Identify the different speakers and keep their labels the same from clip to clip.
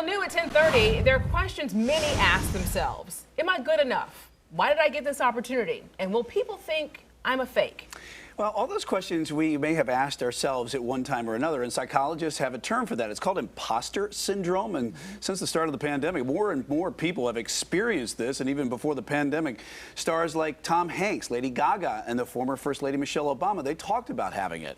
Speaker 1: new at 10:30, there are questions many ask themselves. Am I good enough? Why did I get this opportunity? And will people think I'm a fake?
Speaker 2: Well, all those questions we may have asked ourselves at one time or another, and psychologists have a term for that. It's called imposter syndrome, and since the start of the pandemic, more and more people have experienced this, and even before the pandemic, stars like Tom Hanks, Lady Gaga, and the former First Lady Michelle Obama, they talked about having it.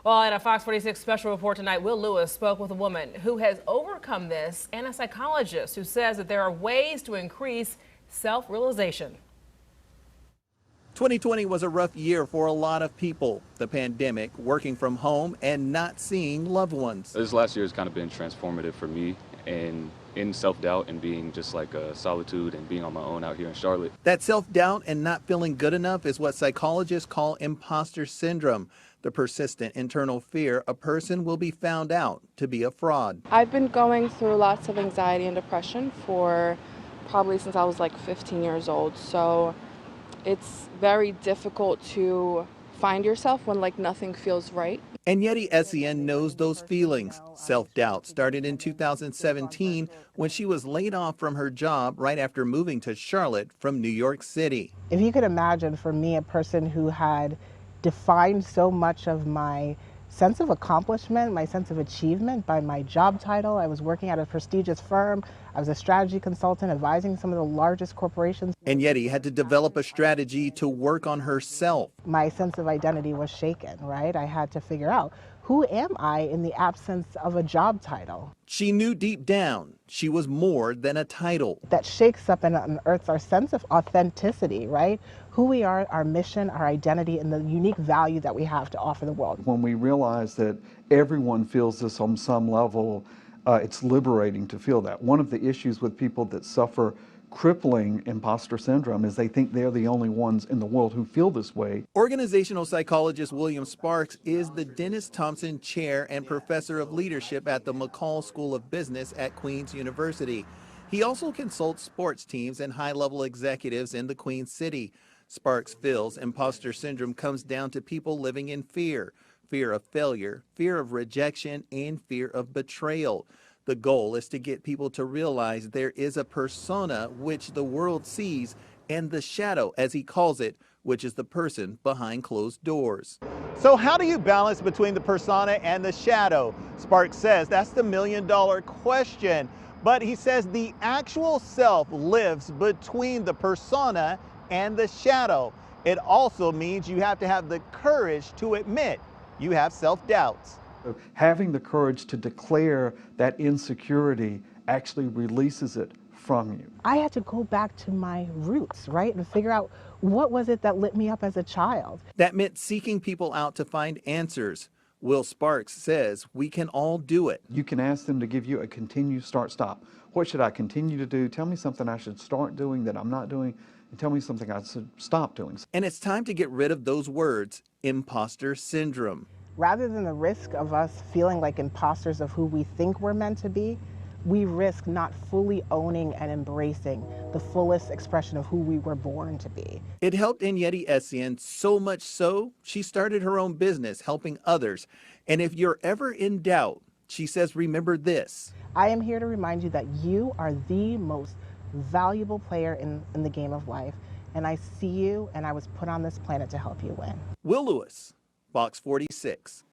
Speaker 1: Well, in a Fox 46 special report tonight, Will Lewis spoke with a woman who has overcome this and a psychologist who says that there are ways to increase self-realization.
Speaker 3: 2020 was a rough year for a lot of people. The pandemic, working from home, and not seeing loved ones.
Speaker 4: This last year has kind of been transformative for me, and in self-doubt and being just like a solitude and being on my own out here in Charlotte.
Speaker 3: That self-doubt and not feeling good enough is what psychologists call imposter syndrome, the persistent internal fear a person will be found out to be a fraud.
Speaker 5: I've been going through lots of anxiety and depression for probably since I was like 15 years old. So it's very difficult to find yourself when like nothing feels right.
Speaker 3: And Yeti Essien knows those feelings. Self-doubt started in 2017 when she was laid off from her job right after moving to Charlotte from New York City.
Speaker 6: If you could imagine, for me, a person who had defined so much of my sense of accomplishment, my sense of achievement by my job title. I was working at a prestigious firm. I was a strategy consultant advising some of the largest corporations.
Speaker 3: And Yeti had to develop a strategy to work on herself.
Speaker 6: My sense of identity was shaken, right? I had to figure out, who am I in the absence of a job title?
Speaker 3: She knew deep down she was more than a title.
Speaker 6: That shakes up and unearths our sense of authenticity, right? Who we are, our mission, our identity, and the unique value that we have to offer the world.
Speaker 7: When we realize that everyone feels this on some level, it's liberating to feel that. One of the issues with people that suffer crippling imposter syndrome is they think they're the only ones in the world who feel this way.
Speaker 3: Organizational psychologist William Sparks is the Dennis Thompson Chair and Professor of Leadership at the McCall School of Business at Queen's University. He also consults sports teams and high-level executives in the Queen City. Sparks feels imposter syndrome comes down to people living in fear of failure, fear of rejection, and fear of betrayal. The goal is to get people to realize there is a persona which the world sees and the shadow, as he calls it, which is the person behind closed doors. So how do you balance between the persona and the shadow? Sparks says that's the million-dollar question. But he says the actual self lives between the persona and the shadow. It also means you have to have the courage to admit you have self-doubts.
Speaker 7: Having the courage to declare that insecurity actually releases it from you.
Speaker 6: I had to go back to my roots, right? And figure out what was it that lit me up as a child.
Speaker 3: That meant seeking people out to find answers. Will Sparks says we can all do it.
Speaker 7: You can ask them to give you a continue, start, stop. What should I continue to do? Tell me something I should start doing that I'm not doing, and tell me something I should stop doing.
Speaker 3: And it's time to get rid of those words, imposter syndrome.
Speaker 6: Rather than the risk of us feeling like imposters of who we think we're meant to be, we risk not fully owning and embracing the fullest expression of who we were born to be.
Speaker 3: It helped Yeti Essien so much so, she started her own business helping others. And if you're ever in doubt, she says, remember this.
Speaker 6: I am here to remind you that you are the most valuable player in the game of life. And I see you, and I was put on this planet to help you win.
Speaker 3: Will Lewis, Fox 46.